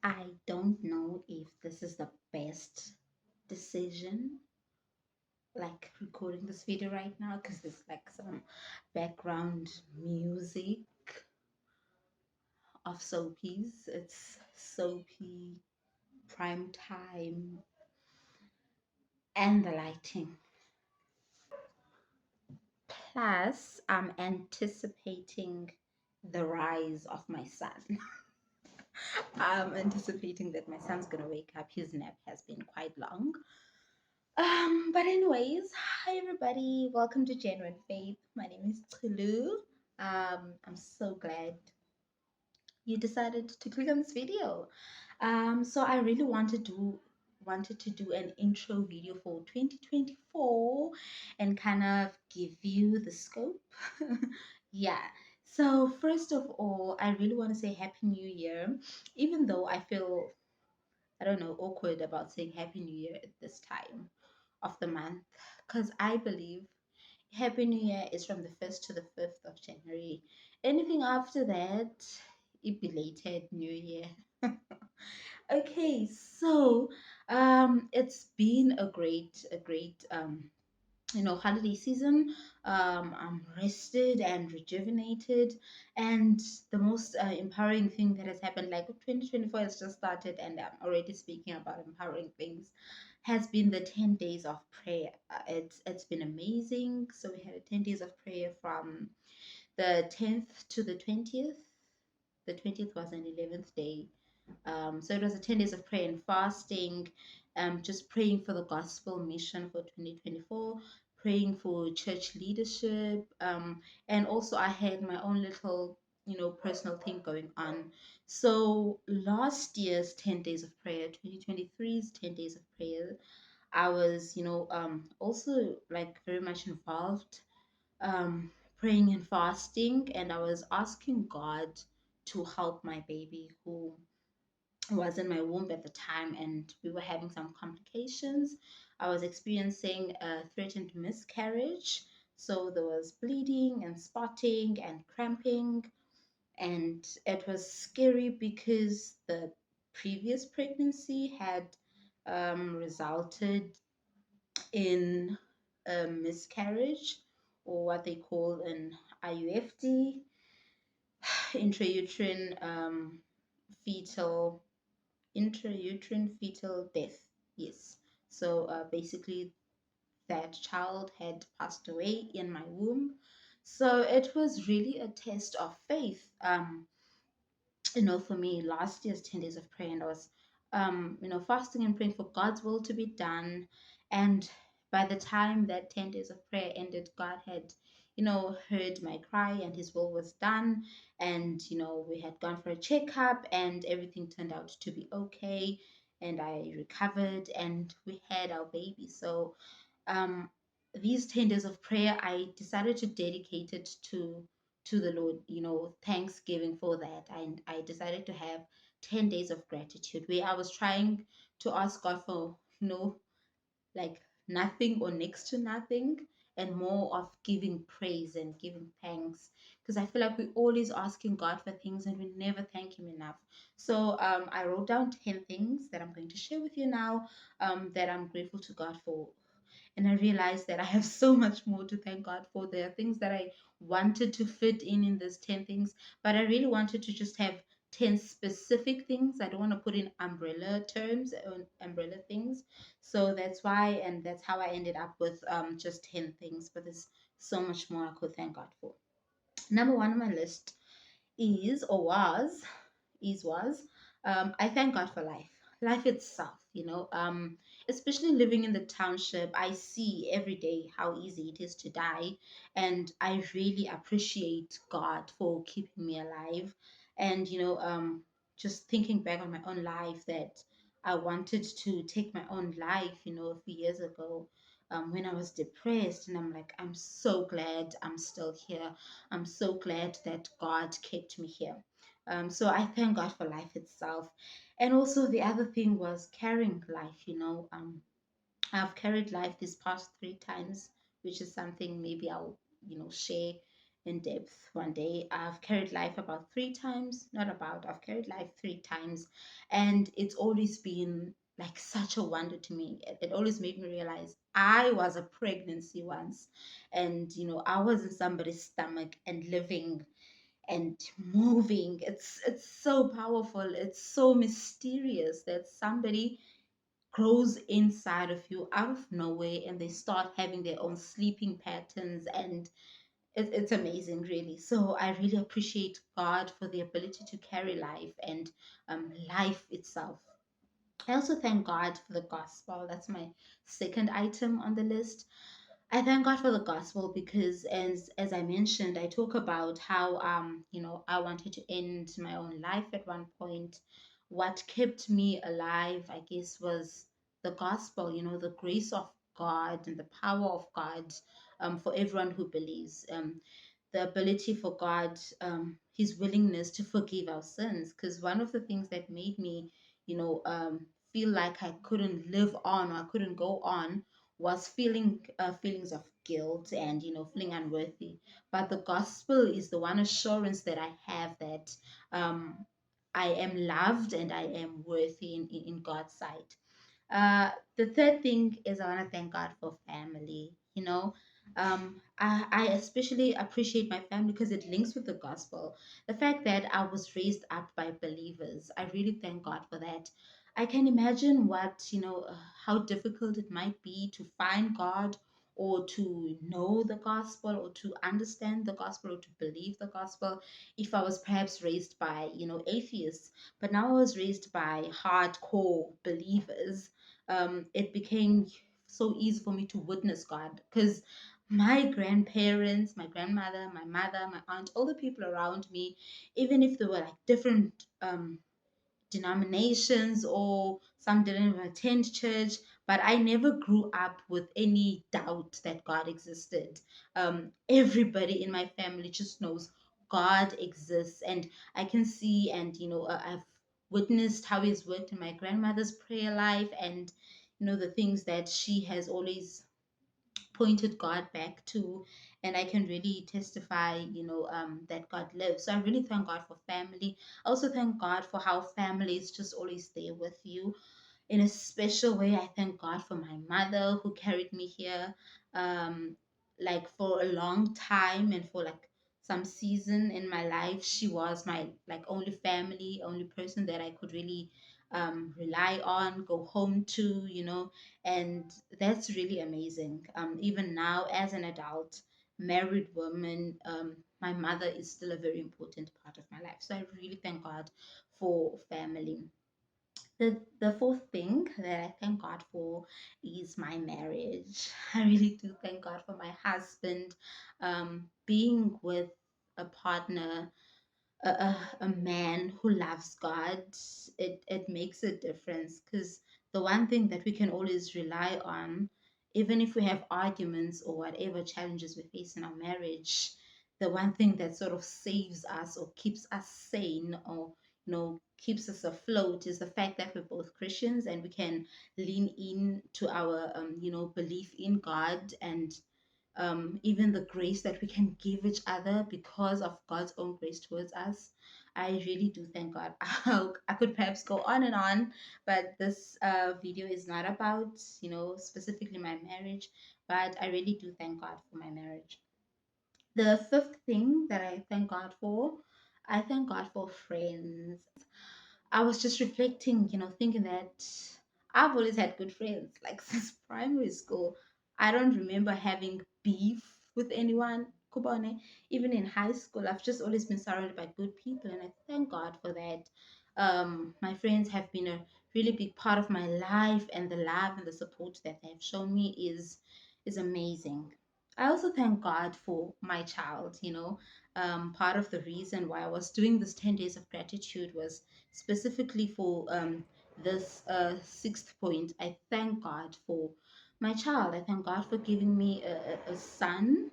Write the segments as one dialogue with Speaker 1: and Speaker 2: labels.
Speaker 1: I don't know if this is the best decision, like recording this video right now, because there's like some background music of soapies. It's soapy, prime time, and the lighting. Plus, I'm anticipating the rise of my son. I'm anticipating that my son's gonna wake up. His nap has been quite long. But anyways, hi everybody. Welcome to Genuine Faith. My name is Tulu. I'm so glad you decided to click on this video. So I really wanted to do an intro video for 2024 and kind of give you the scope. Yeah. So first of all, I really want to say Happy New Year, even though I feel, I don't know, awkward about saying Happy New Year at this time of the month, because I believe Happy New Year is from the 1st to the 5th of January. Anything after that, it belated New Year. Okay, so it's been a great holiday season. I'm rested and rejuvenated, and the most empowering thing that has happened, like 2024 has just started and I'm already speaking about empowering things, has been the 10 days of prayer. It's been amazing. So we had a 10 days of prayer from the 10th to the 20th. The 20th was an 11th day. So it was a 10 days of prayer and fasting, just praying for the gospel mission for 2024, praying for church leadership. And also, I had my own little, personal thing going on. So last year's 10 days of prayer, 2023's 10 days of prayer, I was, also like very much involved, praying and fasting, and I was asking God to help my baby who was in my womb at the time, and we were having some complications. I was experiencing a threatened miscarriage. So there was bleeding and spotting and cramping, and it was scary because the previous pregnancy had resulted in a miscarriage, or what they call an IUFD, intrauterine fetal intrauterine fetal death. Yes. So basically, that child had passed away in my womb. So it was really a test of faith. For me, last year's 10 days of prayer, and I was, fasting and praying for God's will to be done. And by the time that 10 days of prayer ended, God had, heard my cry and his will was done. And, we had gone for a checkup and everything turned out to be okay. And I recovered and we had our baby. So, um, these 10 days of prayer, I decided to dedicate it to the Lord, thanksgiving for that. And I decided to have 10 days of gratitude where I was trying to ask God for, like nothing or next to nothing, and more of giving praise and giving thanks, because I feel like we're always asking God for things and we never thank him enough. So I wrote down 10 things that I'm going to share with you now, that I'm grateful to God for. And I realized that I have so much more to thank God for. There are things that I wanted to fit in this 10 things, but I really wanted to just have 10 specific things. I don't want to put in umbrella terms or umbrella things. So that's why, and that's how I ended up with just 10 things, but there's so much more I could thank God for. Number one on my list is, or was, I thank God for life itself, especially living in the township. I see every day how easy it is to die, and I really appreciate God for keeping me alive. And just thinking back on my own life, that I wanted to take my own life, a few years ago, when I was depressed, and I'm like, I'm so glad I'm still here. I'm so glad that God kept me here. So I thank God for life itself. And also, the other thing was carrying life. I've carried life these past 3 times, which is something maybe I'll, share in depth one day. I've carried life about 3 times, not about, I've carried life 3 times, and it's always been like such a wonder to me. It always made me realize I was a pregnancy once, and I was in somebody's stomach and living and moving. It's so powerful. It's so mysterious that somebody grows inside of you out of nowhere and they start having their own sleeping patterns, and it's amazing, really. So I really appreciate God for the ability to carry life and life itself. I also thank God for the gospel. That's my second item on the list. I thank God for the gospel because, as I mentioned, I talk about how I wanted to end my own life at one point. What kept me alive, I guess, was the gospel. The grace of God and the power of God, for everyone who believes. The ability for God, His willingness to forgive our sins. Because one of the things that made me, feel like I couldn't live on or I couldn't go on was feeling feelings of guilt and feeling unworthy. But the gospel is the one assurance that I have that I am loved and I am worthy in God's sight. The third thing is I want to thank God for family. I especially appreciate my family because it links with the gospel. The fact that I was raised up by believers, I really thank God for that. I can imagine how difficult it might be to find God or to know the gospel or to understand the gospel or to believe the gospel if I was perhaps raised by, atheists. But now I was raised by hardcore believers. It became so easy for me to witness God because my grandparents, my grandmother, my mother, my aunt, all the people around me, even if they were like different denominations or some didn't even attend church, but I never grew up with any doubt that God existed. Everybody in my family just knows God exists, and I can see, and I've witnessed how He's worked in my grandmother's prayer life, and the things that she has always pointed God back to, and I can really testify, that God lives. So I really thank God for family. I also thank God for how family is just always there with you in a special way. I thank God for my mother who carried me here, um, like for a long time, and for like some season in my life, she was my like only family, only person that I could really rely on, go home to, and that's really amazing. Even now, as an adult, married woman, my mother is still a very important part of my life. So I really thank God for family. The fourth thing that I thank God for is my marriage. I really do thank God for my husband. Being with a partner, a man who loves God, it makes a difference because the one thing that we can always rely on, even if we have arguments or whatever challenges we face in our marriage, the one thing that sort of saves us or keeps us sane or keeps us afloat is the fact that we're both Christians and we can lean in to our belief in God and even the grace that we can give each other because of God's own grace towards us. I really do thank God. I could perhaps go on and on, but this video is not about, specifically my marriage, but I really do thank God for my marriage. The fifth thing that I thank God for, I thank God for friends. I was just reflecting, thinking that I've always had good friends, like since primary school. I don't remember having beef with anyone. Kubone, even in high school, I've just always been surrounded by good people, and I thank God for that. My friends have been a really big part of my life, and the love and the support that they have shown me is amazing. I also thank God for my child. Part of the reason why I was doing this 10 days of gratitude was specifically for this sixth point. I thank God for my child. I thank God for giving me a son.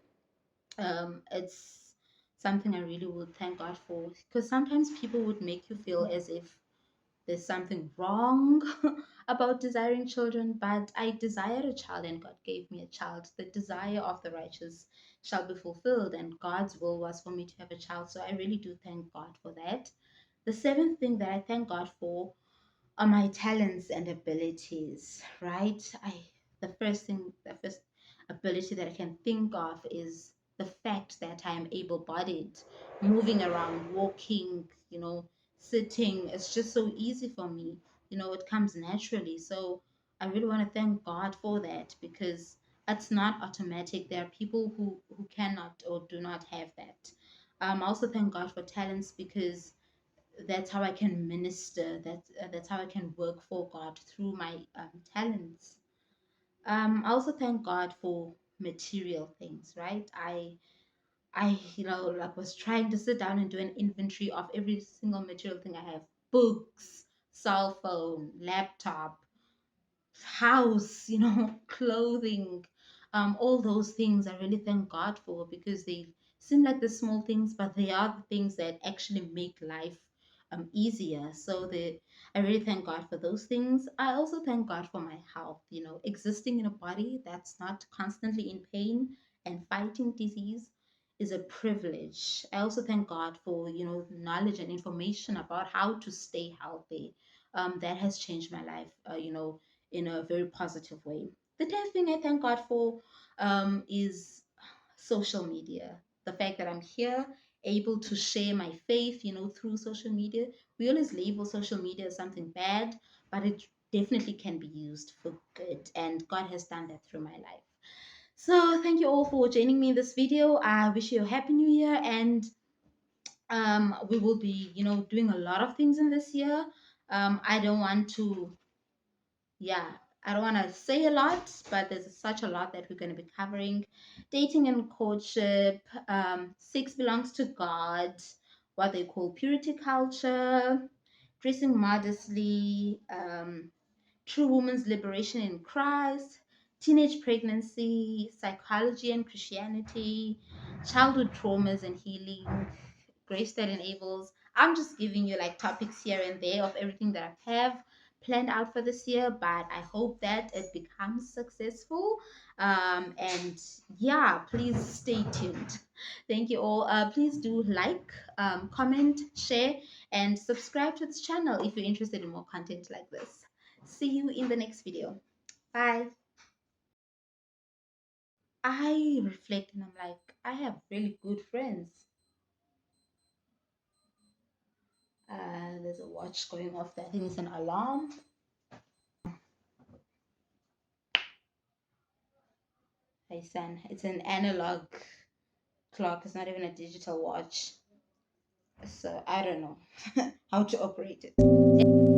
Speaker 1: It's something I really would thank God for because sometimes people would make you feel as if there's something wrong about desiring children, but I desired a child and God gave me a child. The desire of the righteous shall be fulfilled, and God's will was for me to have a child. So I really do thank God for that. The seventh thing that I thank God for are my talents and abilities, right? The first ability that I can think of is the fact that I am able-bodied, moving around, walking, sitting. It's just so easy for me. It comes naturally. So I really want to thank God for that because it's not automatic. There are people who cannot or do not have that. I also thank God for talents because that's how I can minister. That's how I can work for God through my talents. I also thank God for material things, right? I like was trying to sit down and do an inventory of every single material thing I have: books, cell phone, laptop, house, clothing, all those things I really thank God for because they seem like the small things, but they are the things that actually make life easier. I really thank God for those things. I also thank God for my health, existing in a body that's not constantly in pain and fighting disease is a privilege. I also thank God for, knowledge and information about how to stay healthy. That has changed my life, in a very positive way. The 10th thing I thank God for is social media. The fact that I'm here, able to share my faith, through social media. We always label social media as something bad, but it definitely can be used for good. And God has done that through my life. So thank you all for joining me in this video. I wish you a happy new year, and we will be, doing a lot of things in this year. I don't want to yeah, I don't want to say a lot, but there's such a lot that we're going to be covering. Dating and courtship, sex belongs to God, what they call purity culture, dressing modestly, true woman's liberation in Christ, teenage pregnancy, psychology and Christianity, childhood traumas and healing, grace that enables. I'm just giving you like topics here and there of everything that I have planned out for this year, but I hope that it becomes successful. And yeah, please stay tuned. Thank you all. Please do like, comment, share, and subscribe to this channel if you're interested in more content like this. See you in the next video. Bye. I reflect and I'm like, I have really good friends. There's a watch going off. I think it's an alarm. Hey, son, it's an analog clock. It's not even a digital watch. So I don't know how to operate it.